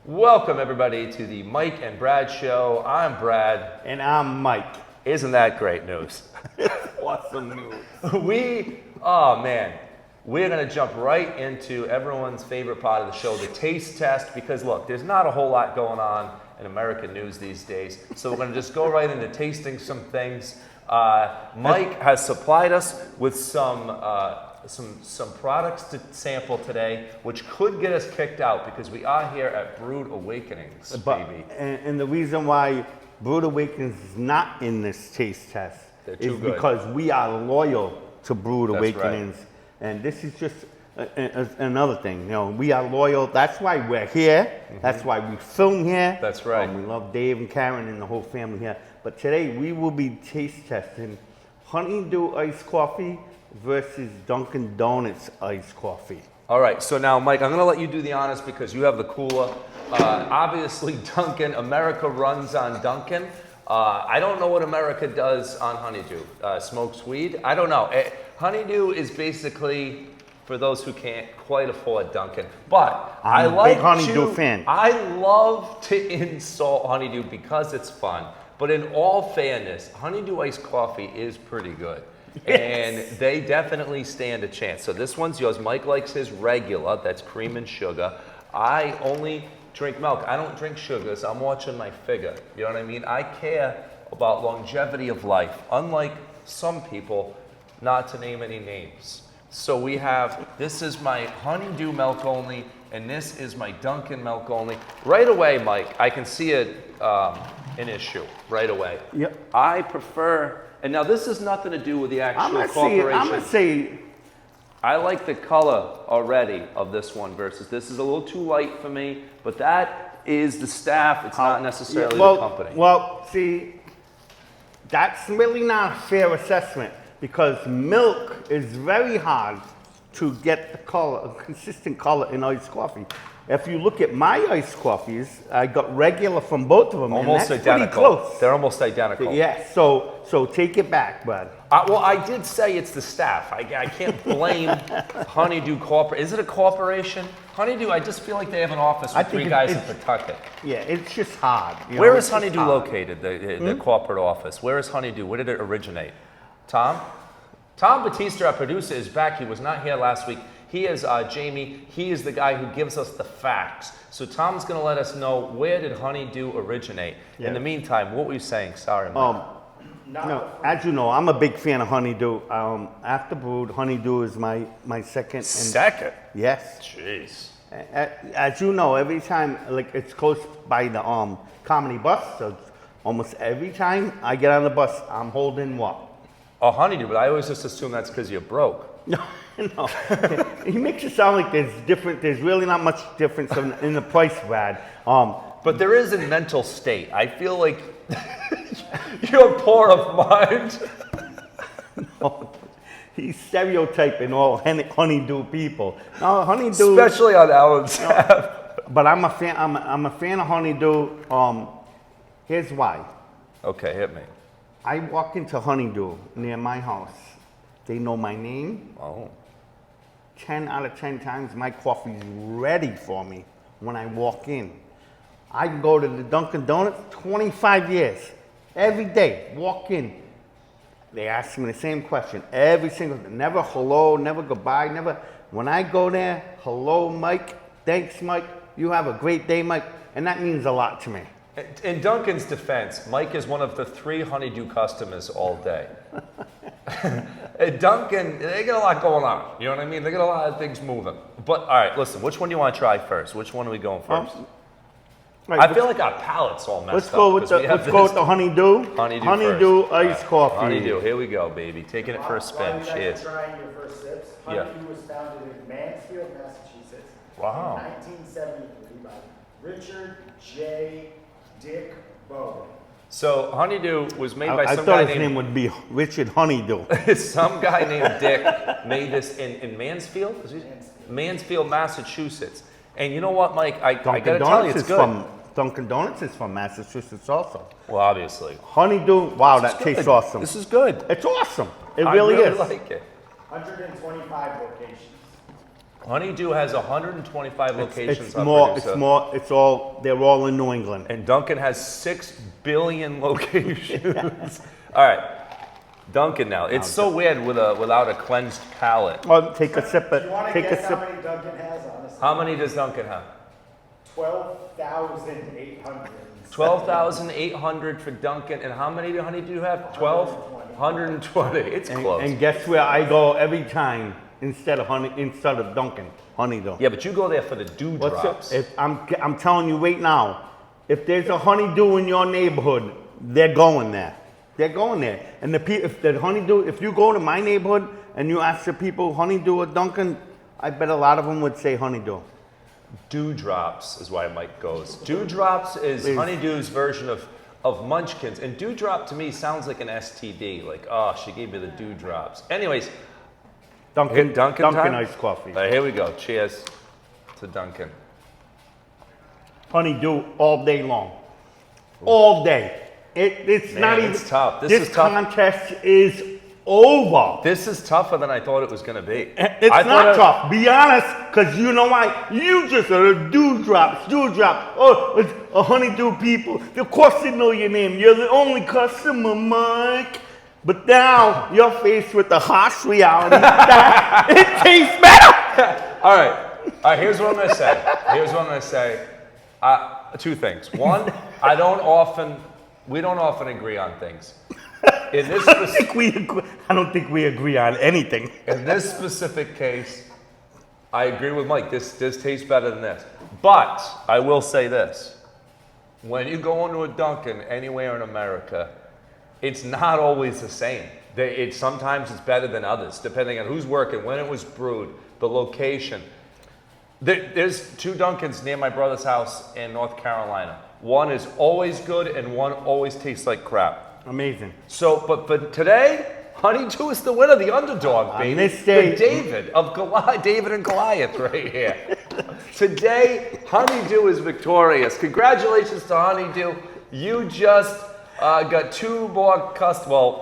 Welcome everybody to the Mike and Brad Show. I'm Brad. And I'm Mike. Isn't that great news? Awesome news. We're gonna jump right into everyone's favorite part of the show, the taste test, because look, there's not a whole lot going on in American news these days. So we're gonna just go right into tasting some things. Mike has supplied us with some products to sample today, which could get us kicked out because we are here at Brewed Awakenings, baby. And the reason why Brewed Awakenings is not in this taste test is because we are loyal to Brewed Awakenings. Right. And this is just another thing. You know, we are loyal. That's why we're here. Mm-hmm. That's why we film here. That's right. We love Dave and Karen and the whole family here. But today we will be taste testing Honeydew iced coffee versus Dunkin' Donuts iced coffee. All right, so now, Mike, I'm going to let you do the honors because you have the cooler. Obviously, Dunkin', America runs on Dunkin'. I don't know what America does on Honeydew. Smokes weed? I don't know. Honeydew is basically for those who can't quite afford Dunkin'. But I'm a big Honeydew fan. I love to insult Honeydew because it's fun. But in all fairness, Honeydew iced coffee is pretty good. Yes. And they definitely stand a chance. So this one's yours. Mike likes his regular, that's cream and sugar. I only drink milk. I don't drink sugars. I'm watching my figure. You know what I mean? I care about longevity of life, unlike some people, not to name any names. So we have, this is my Honeydew milk only, and this is my Dunkin' milk only. Right away, Mike, I can see an issue right away. Yep. I prefer, and now this has nothing to do with the actual corporation. I'm gonna say, I like the color already of this one versus this is a little too light for me, but that is the staff. It's not necessarily the company. Well, see, that's really not a fair assessment because milk is very hard to get the color, a consistent color in iced coffee. If you look at my iced coffees, I got regular from both of them. Almost and that's identical. Pretty close. They're almost identical. Yes. So take it back, bud. Well, I did say it's the staff. I can't blame Honeydew Corporation. Is it a corporation? Honeydew, I just feel like they have an office with three guys in Pawtucket. Yeah, it's just hard. Where is Honeydew located, the corporate office? Where is Honeydew? Where did it originate? Tom? Tom Batista, our producer, is back. He was not here last week. He is Jamie. He is the guy who gives us the facts. So Tom's going to let us know where did Honeydew originate. Yeah. In the meantime, what were you saying? Sorry, Mike. No, as you know, I'm a big fan of Honeydew. After Brewed, Honeydew is my second. Second? Yes. Jeez. As you know, every time, like it's close by the comedy bus, so almost every time I get on the bus, I'm holding what? Oh, Honeydew, but I always just assume that's because you're broke. No. He makes it sound like there's really not much difference in the price, Brad. But there is a mental state. I feel like you're poor of mind. No, he's stereotyping all Honeydew people. No, Honeydew, especially on Alan's staff. But I'm a fan. I'm a fan of Honeydew. Here's why. Okay, hit me. I walk into Honeydew near my house. They know my name. Oh. 10 out of 10 times my coffee's ready for me when I walk in. I can go to the Dunkin' Donuts 25 years. Every day, walk in. They ask me the same question every single day. Never hello, never goodbye, never. When I go there, hello, Mike. Thanks, Mike. You have a great day, Mike. And that means a lot to me. In Dunkin's defense, Mike is one of the 3 Honeydew customers all day. At Dunkin', they got a lot going on. You know what I mean? They got a lot of things moving. But all right, listen, which one do you want to try first? Which one are we going first? Right, I feel like our palate's all messed up. Let's go with the Honeydew. Honeydew iced coffee. Honeydew, here we go, baby. Taking it for a spin. Cheers. Trying your first sips. Honeydew was founded in Mansfield, Massachusetts Wow. in 1973 by Richard J. Dick Bowen. So Honeydew was made by I some thought guy his named name would be Richard Honeydew. some guy named Dick made this in Mansfield? Mansfield, Massachusetts. And you know what, Mike? I got to tell you, it's good. Dunkin' Donuts is from Massachusetts also. Well, obviously. Honeydew, wow, that tastes awesome. This is good. It's awesome. It really is. I like it. 125 locations. Honeydew has 125 locations. They're all in New England. And Dunkin' has 6 billion locations. All right, Dunkin' now. It's so weird without a cleansed palate. Well, take a sip. Do you want to Take a guess how sip. many Dunkin' has, honestly? How many does Dunkin' have? 12,800. 12,800 for Dunkin', and how many do Honeydew have? 12? 120. It's close. And guess where I go every time instead of Dunkin'? Honeydew. Yeah, but you go there for the dewdrops. What's it? I'm telling you right now, if there's a Honeydew in your neighborhood, they're going there. They're going there. And if you go to my neighborhood and you ask the people Honeydew or Dunkin', I bet a lot of them would say Honeydew. Dewdrops is why Mike goes. Dewdrops is Honeydew's version of Munchkins. And dewdrop to me sounds like an STD. Like, oh, she gave me the dewdrops. Anyways, Dunkin' Dunkin' time? iced coffee. Here we go. Cheers to Dunkin'. Honeydew all day long. All day. It's Man, not even. it's tough. This is This tough. contest is over. This is tougher than I thought it was going to be. It's not tough. Be honest, because you know why? You just are dewdrops. Oh, it's a Honeydew people. Of course they know your name. You're the only customer, Mike. But now you're faced with the harsh reality that it tastes better. All right. Here's what I'm going to say. Two things. One, we don't often agree on things. In this I don't think we agree on anything. In this specific case, I agree with Mike. This tastes better than this. But I will say this. When you go into a Dunkin' anywhere in America, it's not always the same. Sometimes it's better than others, depending on who's working, when it was brewed, the location. There's 2 Dunkins near my brother's house in North Carolina. One is always good and one always tastes like crap. Amazing. So, but today, Honeydew is the winner, the underdog, baby. this day- The David and Goliath right here. Today, Honeydew is victorious. Congratulations to Honeydew. You just got 2 more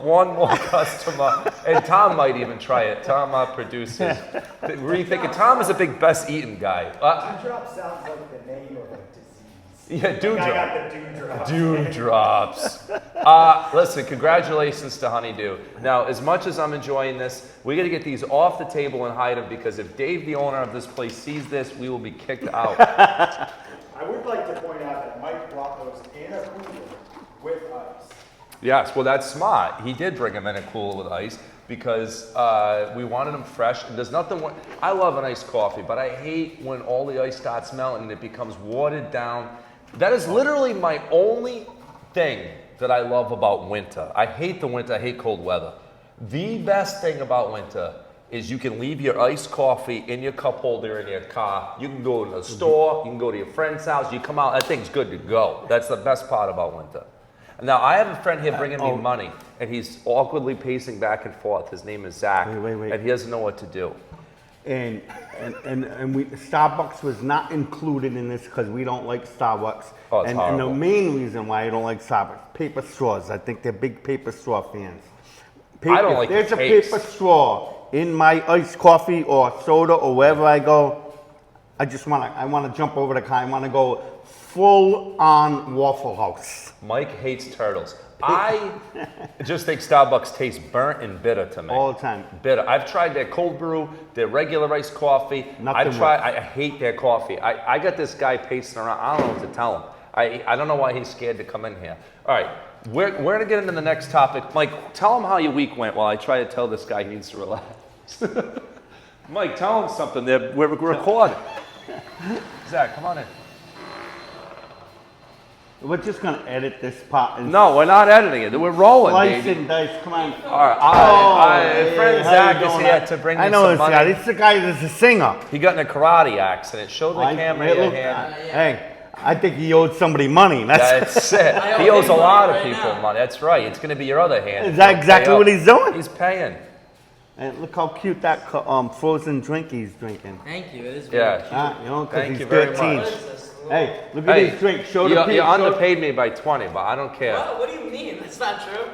one more customer, and Tom might even try it. Tom produces. What are you thinking? Tom is a big best eaten guy. Dewdrop sounds like the name of a disease. Yeah, dewdrop. I got the dewdrops. Dewdrops. Listen, congratulations to Honeydew. Now, as much as I'm enjoying this, we got to get these off the table and hide them, because if Dave, the owner of this place, sees this, we will be kicked out. I would like to point out that Mike brought those in a cooler with ice. Yes, well, that's smart. He did bring them in a cooler with ice because we wanted them fresh. And there's nothing. I love an iced coffee, but I hate when all the ice starts melting and it becomes watered down. That is literally my only thing that I love about winter. I hate the winter. I hate cold weather. The best thing about winter is you can leave your iced coffee in your cup holder in your car. You can go to the store. You can go to your friend's house. You come out. That thing's good to go. That's the best part about winter. Now, I have a friend here bringing me money, and he's awkwardly pacing back and forth. His name is Zach, Wait. and he doesn't know what to do. And Starbucks was not included in this because we don't like Starbucks. Oh, it's and horrible. the main reason why I don't like Starbucks, paper straws. I think they're big paper straw fans. I don't like the If there's a taste. paper straw in my iced coffee or soda or wherever I go, I want to jump over the car. I want to go full on Waffle House. Mike hates turtles. I just think Starbucks tastes burnt and bitter to me. All the time. Bitter. I've tried their cold brew, their regular iced coffee. Nothing I hate their coffee. I got this guy pacing around. I don't know what to tell him. I don't know why he's scared to come in here. All right, we're going to get into the next topic. Mike, tell him how your week went while I try to tell this guy he needs to relax. Mike, tell him something. We're recording. Zach, come on in. We're just going to edit this part. And No, we're not editing it. We're rolling, slice baby. and dice. Come on. All right, Hey, friend how Zach you is doing? here to bring me I know some this money. guy. This is the guy that's a singer. He got in a karate accident. Show the camera your look, hand. Hey, I think he owed somebody money. That's it. I He owe owes him a lot of money right people now. money. That's right. It's going to be your other hand. Is that exactly what he's doing? He's paying. And look how cute that frozen drink he's drinking. Thank you. It is very Yeah. cute. You know, because Thank he's you very 13. much. What is this? Hey, look at his drink. Show the you people. underpaid me by 20, but I don't care. What do you mean? That's not true.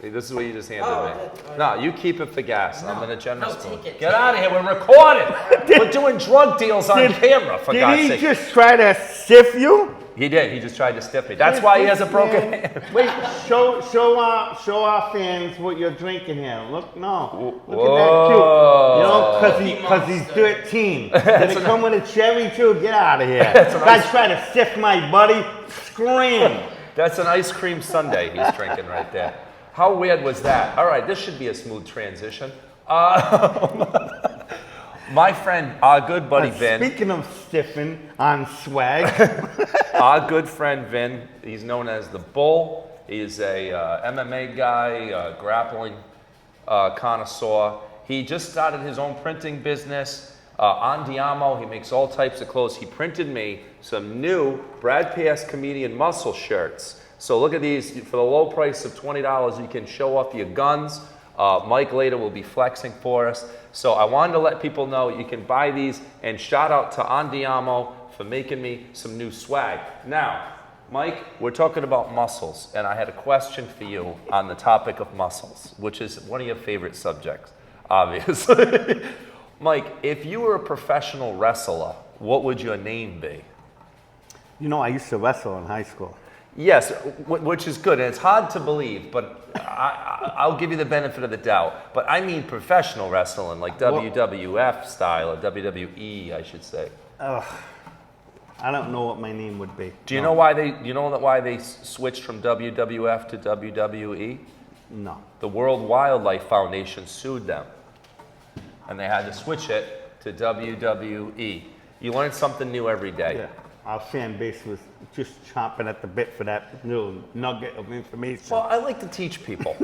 This is what you just handed Oh, me. No, you keep it for gas. I'm in a generous no, mood. take it. Get out of here. We're recording. We're doing drug deals on camera, for Did God's he sake. just try to sift you? He did. He just tried to stiff me. That's why he has a broken hand. Wait, show our fans what you're drinking here. Look, no. Look at that Whoa. cute. You know, because he's 13. Did it come with a cherry too? Get out of here. Guys try to sift my buddy. Scram. That's an ice cream sundae he's drinking right there. How weird was that? All right, this should be a smooth transition. My friend, our good buddy Vin. Speaking of stiffing on swag. Our good friend Vin, he's known as the Bull. He's a MMA guy, grappling connoisseur. He just started his own printing business. Andiamo, he makes all types of clothes. He printed me some new Brad Pass Comedian Muscle shirts. So look at these. For the low price of $20, you can show off your guns. Mike later will be flexing for us. So I wanted to let people know you can buy these, and shout out to Andiamo for making me some new swag. Now, Mike, we're talking about muscles, and I had a question for you on the topic of muscles, which is one of your favorite subjects, obviously. Mike, if you were a professional wrestler, what would your name be? You know, I used to wrestle in high school. Yes, which is good, and it's hard to believe, but I'll give you the benefit of the doubt. But I mean professional wrestling, like WWF style, or WWE, I should say. I don't know what my name would be. Do you know why they switched from WWF to WWE? No. The World Wildlife Foundation sued them, and they had to switch it to WWE. You learn something new every day. Yeah. Our fan base was just chomping at the bit for that little nugget of information. Well, I like to teach people.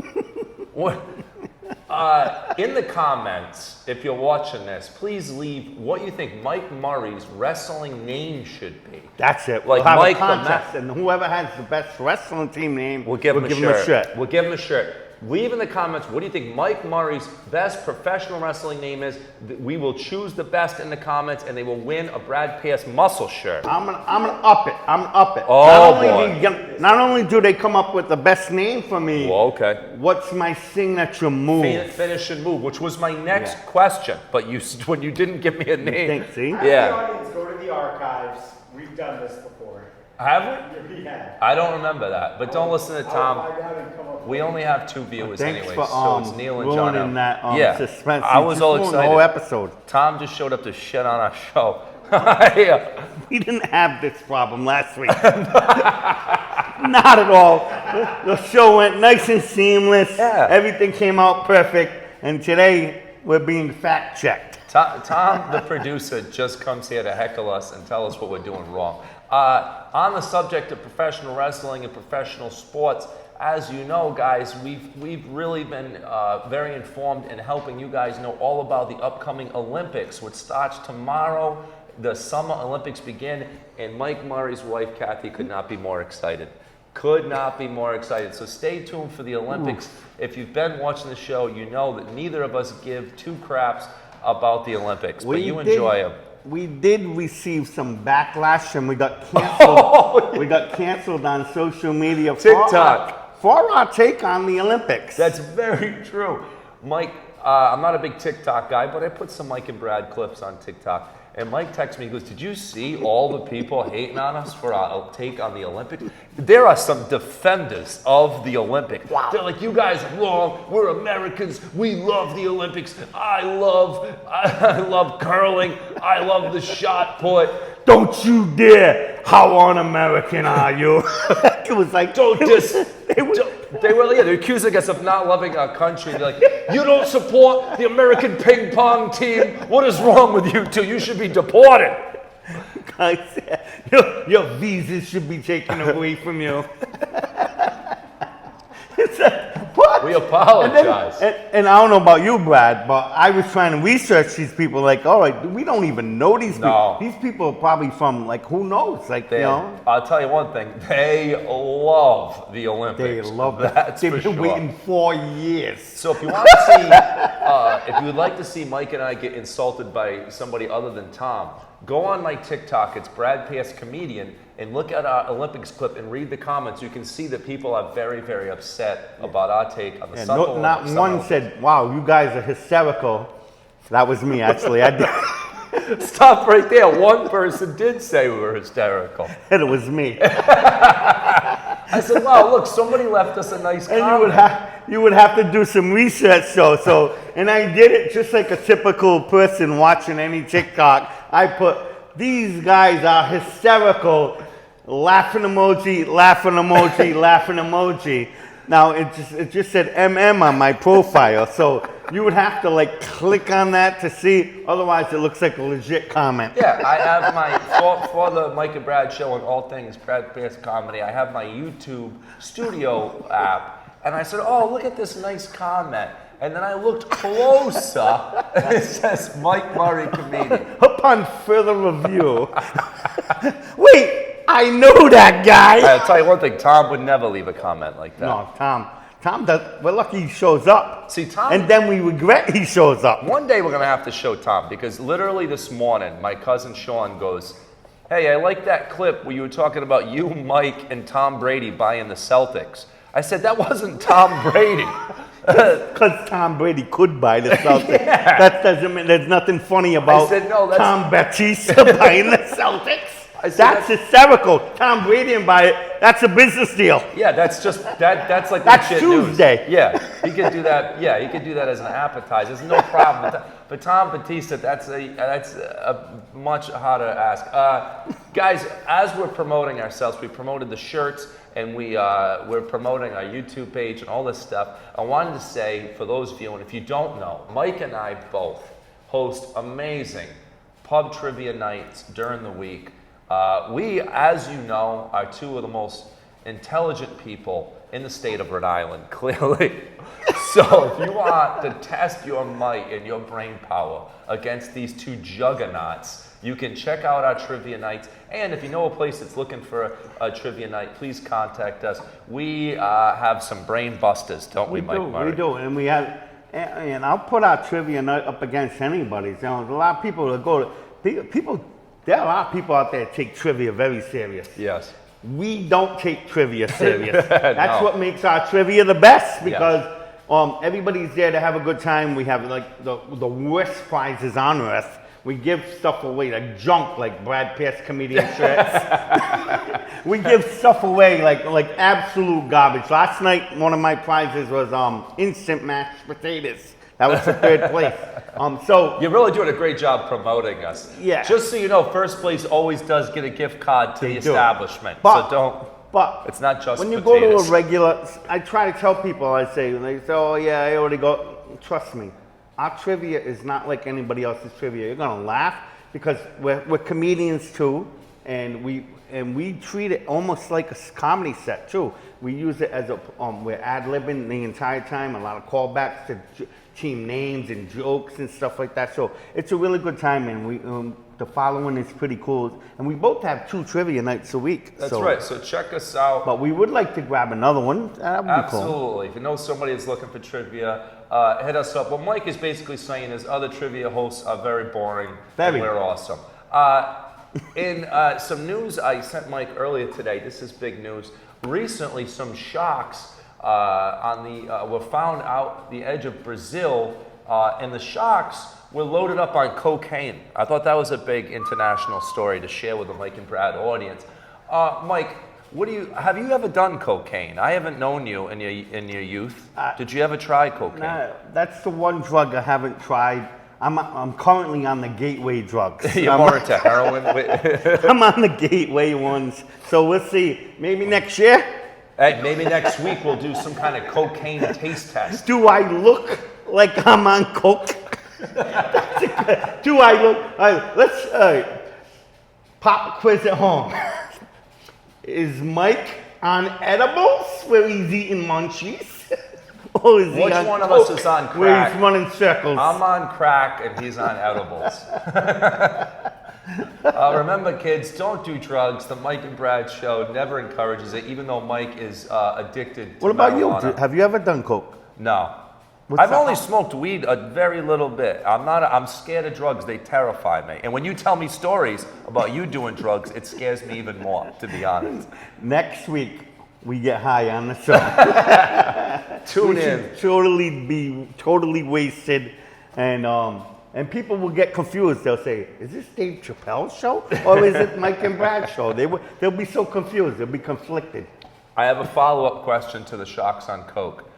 In the comments, if you're watching this, please leave what you think Mike Murray's wrestling name should be. That's it. Like We'll have Mike a contest, and whoever has the best wrestling team name, We'll give him a shirt. We'll give him a shirt. Leave in the comments, what do you think Mike Murray's best professional wrestling name is? We will choose the best in the comments, and they will win a Brad Pass muscle shirt. I'm gonna up it. I'm gonna up it. Oh, Not only do they come up with the best name for me. Well, okay. What's my signature move? Finish and move, which was my next question, but when you didn't give me a name. See? Have Yeah. the audience go to the archives. We've done this before. Have we? We have. I don't remember that, but don't listen to I'll Tom. find out and come up We only have 2 viewers Thanks anyway, for so it's Neil and John. ruining that Yeah, suspense. I was all The excited. whole episode. Tom just showed up to shit on our show. We didn't have this problem last week. Not at all. The show went nice and seamless. Yeah. Everything came out perfect. And today we're being fact checked. Tom, the producer, just comes here to heckle us and tell us what we're doing wrong. On the subject of professional wrestling and professional sports, as you know, guys, we've really been very informed in helping you guys know all about the upcoming Olympics, which starts tomorrow. The Summer Olympics begin, and Mike Murray's wife, Kathy, could not be more excited. Could not be more excited. So stay tuned for the Olympics. If you've been watching the show, you know that neither of us give 2 craps about the Olympics, but you enjoy them. We did receive some backlash, and we got canceled. We got canceled on social media TikTok. for our take on the Olympics. That's very true. Mike, I'm not a big TikTok guy, but I put some Mike and Brad clips on TikTok. And Mike texts me, he goes, did you see all the people hating on us for our take on the Olympics? There are some defenders of the Olympics. Wow. They're like, you guys are wrong. We're Americans. We love the Olympics. I love curling. I love the shot put. Don't you dare! How un-American are you? It was like, They were accusing us of not loving our country. They're like, you don't support the American ping pong team. What is wrong with you two? You should be deported. guys, your visas should be taken away from you. It's like, what? We apologize. And I don't know about you, Brad, but I was trying to research these people. Like, all right, we don't even know these No. people. These people are probably from, like, who knows? Like, you know. I'll tell you one thing. They love the Olympics. They love that. that. They've for been sure. waiting 4 years. So if you want to see, if you would like to see Mike and I get insulted by somebody other than Tom, go on my TikTok, it's Brad Pass Comedian, and look at our Olympics clip and read the comments. You can see that people are very, very upset about our take on the Summer Olympics. Not one said, wow, you guys are hysterical. That was me, actually. I did. Stop right there. One person did say we were hysterical. It was me. I said, wow, look, somebody left us a nice And comment. you would have to do some research, so, and I did it just like a typical person watching any TikTok. I put, these guys are hysterical, laughing emoji, laughing emoji, laughing emoji. Now, it just said MM on my profile, so you would have to like click on that to see, otherwise it looks like a legit comment. Yeah, I have my, for the Mike and Brad show and all things Brad Pass Comedy, I have my YouTube studio app, and I said, oh, look at this nice comment. And then I looked closer, and it says Mike Murray Comedian. Upon further review, wait, I know that guy. I'll tell you one thing, Tom would never leave a comment like that. No, Tom does, we're lucky he shows up. See, Tom... And then we regret he shows up. One day we're going to have to show Tom, because literally this morning, my cousin Sean goes, hey, I like that clip where you were talking about you, Mike, and Tom Brady buying the Celtics. I said, that wasn't Tom Brady. Because Tom Brady could buy the Celtics. Yeah. That doesn't mean there's nothing funny about said, no, that's- Tom Batista buying the Celtics. I said, That's hysterical. Tom Brady and buy it. That's a business deal. Yeah, that's just that's like That's legit Tuesday. News. Yeah, he could do that. Yeah, he could do that as an appetizer. There's no problem with that. But Tom Batista, that's a much harder ask. Guys, as we're promoting ourselves, we promoted the shirts and we're promoting our YouTube page and all this stuff. I wanted to say for those of you, and if you don't know, Mike and I both host amazing pub trivia nights during the week. We, as you know, are two of the most intelligent people in the state of Rhode Island, clearly. So if you want to test your might and your brain power against these two juggernauts, you can check out our trivia nights. And if you know a place that's looking for a trivia night, please contact us. We have some brain busters, don't we, Mike Murray? We do, and we have, and I'll put our trivia night up against anybody's. You know, there's a lot of people that go to, people. There are a lot of people out there that take trivia very serious. Yes. We don't take trivia serious. That's No. what makes our trivia the best, because everybody's there to have a good time. We have like the worst prizes on earth. We give stuff away like junk, like Brad Pass Comedian shirts. We give stuff away like absolute garbage. Last night, one of my prizes was instant mashed potatoes. That was the third place. So You're really doing a great job promoting us. Yeah. Just so you know, first place always does get a gift card to the do. establishment. But- So but it's not just when you potatoes. go to a regular, I try to tell people, I say, when they say, oh yeah, I already go, trust me, our trivia is not like anybody else's trivia. You're gonna laugh because we're comedians too, and we treat it almost like a comedy set too. We use it as a, we're ad-libbing the entire time, a lot of callbacks to team names and jokes and stuff like that. So it's a really good time, and we the following is pretty cool. And we both have 2 trivia nights a week. That's right. So check us out. But we would like to grab another one. That would be cool. Absolutely. If you know somebody that's looking for trivia, hit us up. What Mike is basically saying is other trivia hosts are very boring. Very. And we're awesome. In some news I sent Mike earlier today, this is big news. Recently, some sharks were found out the edge of Brazil, and the sharks were loaded up on cocaine. I thought that was a big international story to share with the Mike and Brad audience. Mike, have you ever done cocaine? I haven't known you in your youth. Did you ever try cocaine? Nah, that's the one drug I haven't tried. I'm currently on the gateway drugs. You're more into heroin? I'm on the gateway ones. So we'll see. Maybe next year. Hey, maybe next week we'll do some kind of cocaine taste test. Do I look like I'm on coke? Do I look? Let's pop a quiz at home. Is Mike on edibles where he's eating munchies? Or is he Which on one of coke us is on where crack? he's running circles? I'm on crack and he's on edibles. Remember, kids, don't do drugs. The Mike and Brad show never encourages it, even though Mike is addicted to What about marijuana. you? Have you ever done coke? No. What's I've that? only smoked weed a very little bit. I'm scared of drugs. They terrify me. And when you tell me stories about you doing drugs, it scares me even more, to be honest. Next week, we get high on the show. Tune We in. should totally be totally wasted, and people will get confused. They'll say, "Is this Dave Chappelle's show or is it Mike and Brad's show?" They'll be so confused. They'll be conflicted. I have a follow-up question to the shocks on Coke.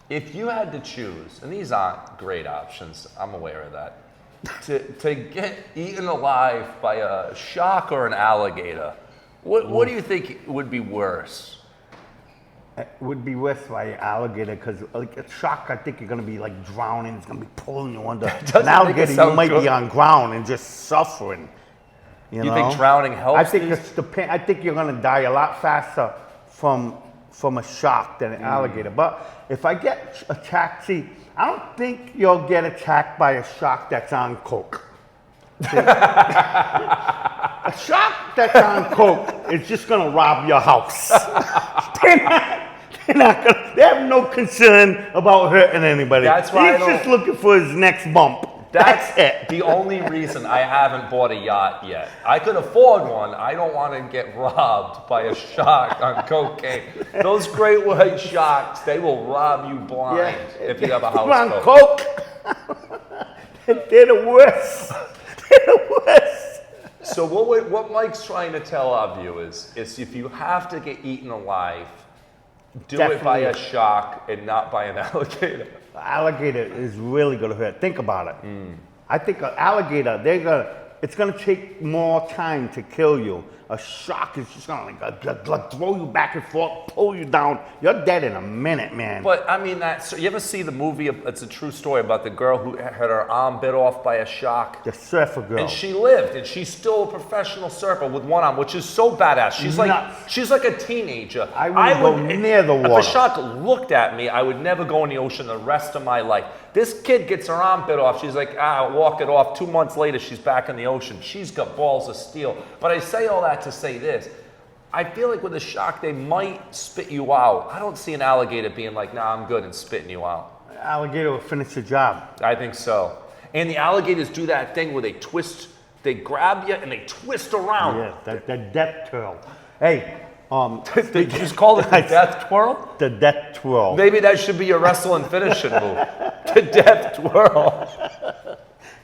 If you had to choose, and these aren't great options, I'm aware of that, to get eaten alive by a shark or an alligator, what do you think would be worse? It would be worse by alligator because like a shark, I think you're gonna be like drowning. It's gonna be pulling you under. Doesn't make An it alligator, you sound might good. be on ground and just suffering. You know? think drowning helps I think these? it's the pain. I think you're gonna die a lot faster from a shark than an alligator. But if I get attacked, see, I don't think you'll get attacked by a shark that's on coke. See? A shark that's on coke is just gonna rob your house. They have no concern about hurting anybody. That's why I He's just don't- looking for his next bump. That's it. The only reason I haven't bought a yacht yet. I could afford one. I don't want to get robbed by a shark on cocaine. Those great white sharks, they will rob you blind if you have a They're on house coke. They're the worst. They're the worst. So what Mike's trying to tell our viewers is if you have to get eaten alive, do it by a Definitely. shark and not by an alligator. Alligator is really gonna hurt. Think about it. I think an alligator, it's gonna take more time to kill you. A shark is just gonna like throw you back and forth, pull you down. You're dead in a minute, man. But I mean, you ever see the movie? It's a true story about the girl who had her arm bit off by a shark. The surfer girl. And she lived, and she's still a professional surfer with one arm, which is so badass. Nuts. She's like a teenager. I wouldn't go near the If a water. shark looked at me, I would never go in the ocean the rest of my life. This kid gets her arm bit off. She's like, walk it off. 2 months later, she's back in the ocean. She's got balls of steel. But I say all that to say this. I feel like with a shark, they might spit you out. I don't see an alligator being like, nah, I'm good, and spitting you out. Alligator will finish the job. I think so. And the alligators do that thing where they grab you and they twist around. Yeah, the death twirl. Hey, They just call it the death twirl? the death twirl. Maybe that should be your wrestling finishing move. The death twirl.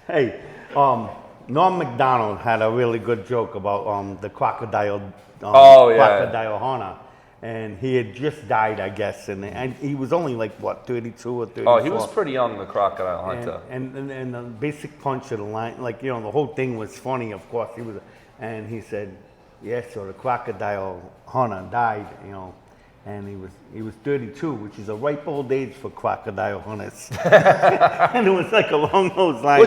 Hey, Norm Macdonald had a really good joke about the crocodile. Oh, yeah. Crocodile Hunter, and he had just died, I guess, and he was only like what 32 or 34. Oh, he was pretty young, the crocodile hunter. And the basic punch of the line, like the whole thing was funny. Of course, and he said, "Yes, so the crocodile hunter died, and he was 32, which is a ripe old age for crocodile hunters." And it was like along those lines.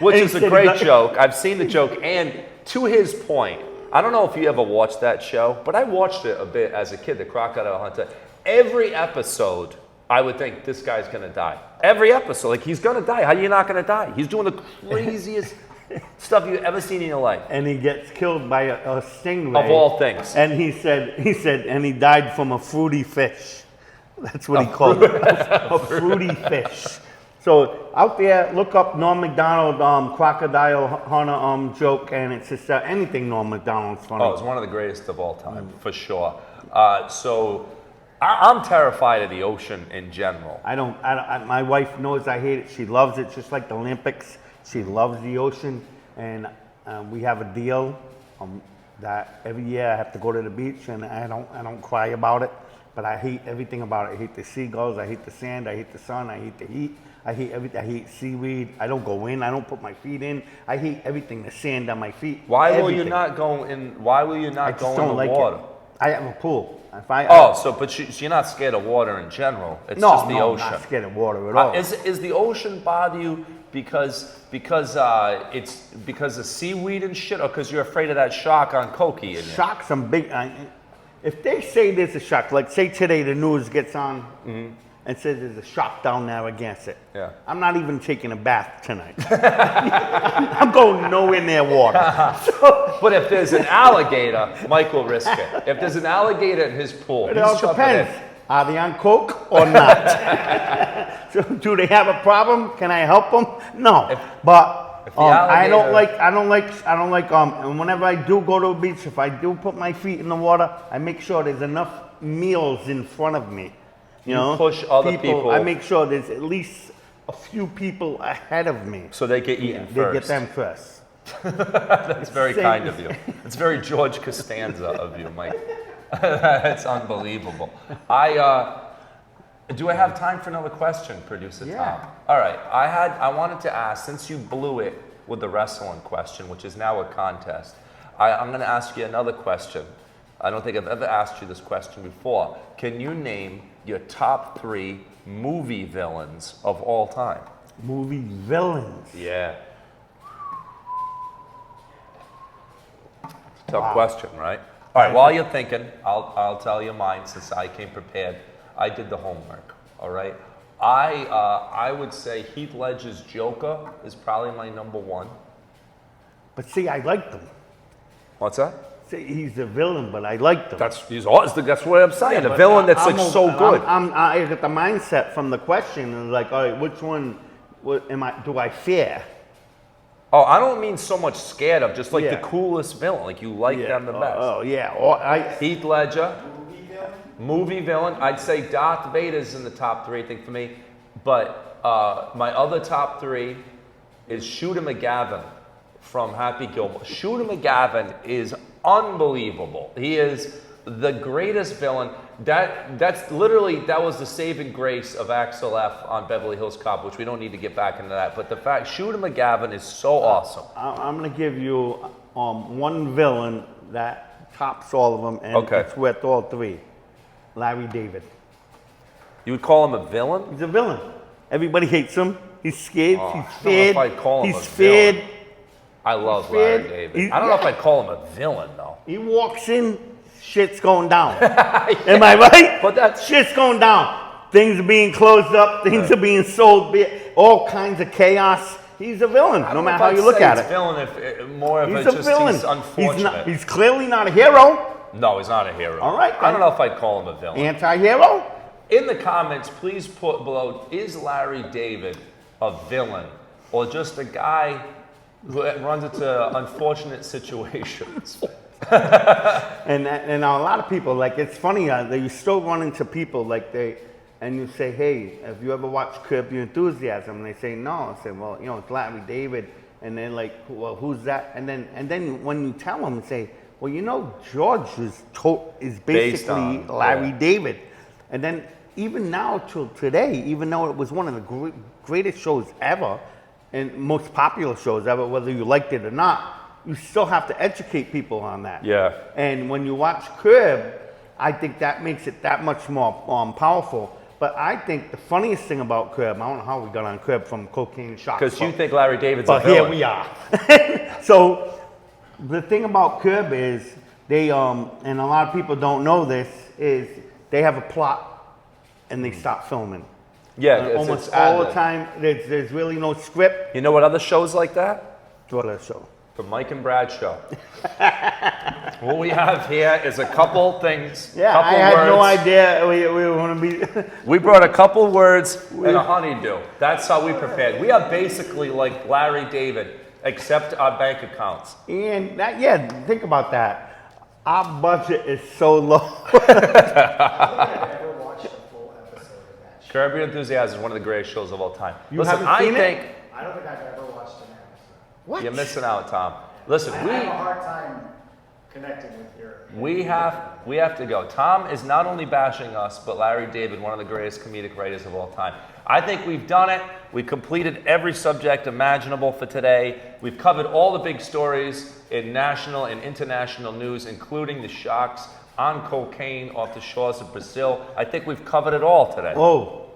Which And is he a said great he's like- joke. I've seen the joke, and to his point, I don't know if you ever watched that show, but I watched it a bit as a kid, The Crocodile Hunter. Every episode, I would think this guy's gonna die. Every episode, like he's gonna die. How are you not gonna die? He's doing the craziest stuff you've ever seen in your life. And he gets killed by a stingray. Of all things. And he said, and he died from a fruity fish. That's what he called it, a fruity fish. So out there, look up Norm Macdonald crocodile hunter joke, and it's just anything Norm Macdonald's funny. Oh, it's one of the greatest of all time, for sure. So I'm terrified of the ocean in general. My wife knows I hate it. She loves it, just like the Olympics. She loves the ocean, and we have a deal that every year I have to go to the beach, and I don't cry about it, but I hate everything about it. I hate the seagulls. I hate the sand. I hate the sun. I hate the heat. I hate everything. I hate seaweed. I don't go in. I don't put my feet in. I hate everything. The sand on my feet. Why will you everything. not go in? Why will you I not just go in don't the like water? it. I have a pool. But you're not scared of water in general. It's just the I'm ocean. not scared of water at all. Is the ocean bother you because it's because of seaweed and shit, or because you're afraid of that shark on Koki in there? Sharks, I'm big. If they say there's a shark, like say today the news gets on and says there's a shark down there against it, Yeah. I'm not even taking a bath tonight. I'm going nowhere near water. But if there's an alligator, Mike will risk it. If there's an alligator in his pool, It he's all jumping depends. in. Are they on coke or not? So do they have a problem? Can I help them? No. But if the I don't alligator- like, and whenever I do go to a beach, if I do put my feet in the water, I make sure there's enough meals in front of me. You know, push other people. I make sure there's at least a few people ahead of me. So they get eaten They first. get them first. That's very Same. kind of you. It's very George Costanza of you, Mike. That's unbelievable. Do I have time for another question, producer Tom? Yeah. All right. I wanted to ask, since you blew it with the wrestling question, which is now a contest, I'm going to ask you another question. I don't think I've ever asked you this question before. Can you name your top 3 movie villains of all time? Movie villains. Yeah. Tough Wow. question, right? All right, while you're thinking, I'll tell you mine since I came prepared. I did the homework, all right? I would say Heath Ledger's Joker is probably my number 1. But see, I like them. What's that? See, he's a villain, but I like them. That's what I'm saying. Yeah, a but villain that's I'm like a- so good. I get the mindset from the question, and like, all right, which one do I fear? Oh, I don't mean so much scared of, just like Yeah. the coolest villain. Like you like them the best. Oh, yeah. Or Heath Ledger. Movie villain? Movie villain, I'd say Darth Vader's in the top 3, I think, for me. But my other top 3 is Shooter McGavin from Happy Gilmore. Shooter McGavin is unbelievable. He is the greatest villain. That was the saving grace of Axel F on Beverly Hills Cop, which we don't need to get back into that. But the fact Shooter McGavin is so awesome. I'm gonna give you one villain that tops all of them, and Okay. it's worth all 3. Larry David. You would call him a villain? He's a villain. Everybody hates him. He's scared. Oh, He's I don't know feared. if I'd call him He's a feared. villain. I love He's Larry feared. David. I don't know if I'd call him a villain though. He walks in, shit's going down. Am I right? But that's- shit's going down. Things are being closed up. Things are being sold. All kinds of chaos. He's a villain, no matter how you look at it. Villain, if more of He's it a just villain. he's unfortunate. He's clearly not a hero. No, he's not a hero. All right, I don't know if I'd call him a villain. Anti-hero. In the comments, please put below: is Larry David a villain or just a guy who runs into unfortunate situations? And a lot of people, like, it's funny, you still run into people like and you say, hey, have you ever watched Curb Your Enthusiasm? And they say, no. I say, well, it's Larry David. And they're like, well, who's that? And then when you tell them, say, well, George is basically Larry David. And then even now till today, even though it was one of the greatest shows ever, and most popular shows ever, whether you liked it or not, you still have to educate people on that. Yeah. And when you watch Curb, I think that makes it that much more powerful. But I think the funniest thing about Curb, I don't know how we got on Curb from Cocaine Shop. Because you think Larry David's a But villain. here we are. So the thing about Curb is they, and a lot of people don't know this, is they have a plot and they stop filming. Yeah, it's Almost ad all the lib. time, there's really no script You know what other shows like that? for the show. The Mike and Brad Show. What we have here is a couple things. Yeah, couple I had no words. idea we were going to be. We brought a couple words and a honeydew. That's how we prepared. We are basically like Larry David, except our bank accounts. And think about that. Our budget is so low. I don't think I've ever watched a full episode of that show. Curb Your Enthusiasm is one of the greatest shows of all time. You Listen, haven't seen I it? think I don't think I've ever watched an episode. What? you're missing out, Tom. Listen, I have a hard time connecting with your. we have to go. Tom is not only bashing us, but Larry David, one of the greatest comedic writers of all time. I think we've done it. We completed every subject imaginable for today. We've covered all the big stories in national and international news, including the sharks on cocaine off the shores of Brazil. I think we've covered it all today. Oh,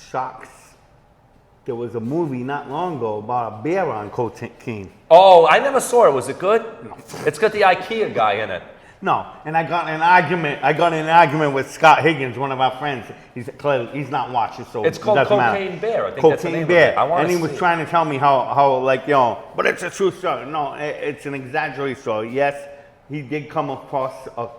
sharks. There was a movie not long ago about a bear on cocaine. Oh, I never saw it. Was it good? It's got the IKEA guy in it. No, and I got in an argument with Scott Higgins, one of our friends. He's not watching, so It's called it doesn't matter. Cocaine Bear. I think Cocaine that's the name of Bear. it. I wanna And he see was it. trying to tell me how but it's a true story. No, it's an exaggerated story. Yes, he did come across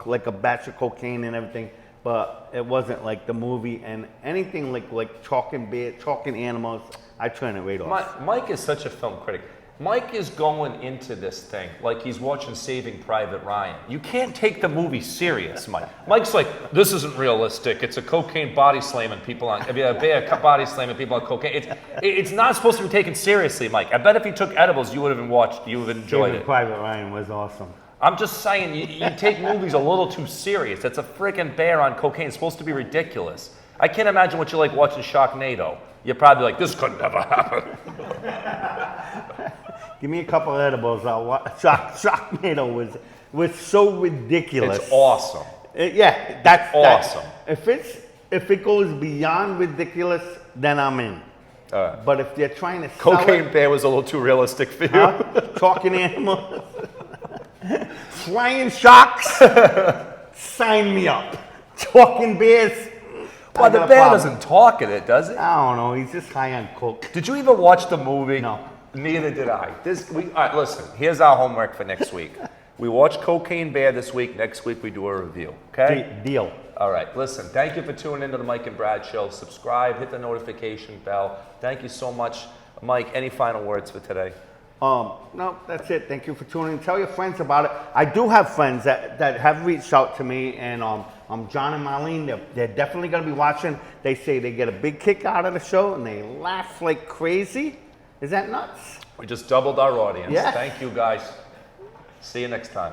like a batch of cocaine and everything, but it wasn't like the movie. And anything like chalking bear, chalking animals, I turn it right off. Mike is such a film critic. Mike is going into this thing like he's watching Saving Private Ryan. You can't take the movie serious, Mike. Mike's like, this isn't realistic. It's a cocaine body slamming people on, a bear body slamming people on cocaine. It's not supposed to be taken seriously, Mike. I bet if you took edibles, you would have enjoyed Saving it. Private Ryan was awesome. I'm just saying, you take movies a little too serious. It's a freaking bear on cocaine. It's supposed to be ridiculous. I can't imagine what you're like watching Sharknado. You're probably like, this could never happen. Give me a couple of edibles. Sharknado was so ridiculous. It's awesome. Yeah, that's awesome. If it goes beyond ridiculous, then I'm in. But if they're trying to sell Cocaine Bear was a little too realistic for you. Talking animals, flying sharks, sign me up. Talking bears. Well, the bear doesn't talk in it, does it? I don't know. He's just high on coke. Did you even watch the movie? No. Neither did I. All right, listen, here's our homework for next week. We watch Cocaine Bear this week. Next week, we do a review, okay? Deal. All right, listen, thank you for tuning into the Mike and Brad Show. Subscribe, hit the notification bell. Thank you so much. Mike, any final words for today? No, that's it. Thank you for tuning in. Tell your friends about it. I do have friends that have reached out to me, and John and Marlene, they're definitely going to be watching. They say they get a big kick out of the show, and they laugh like crazy. Is that nuts? We just doubled our audience. Yeah. Thank you, guys. See you next time.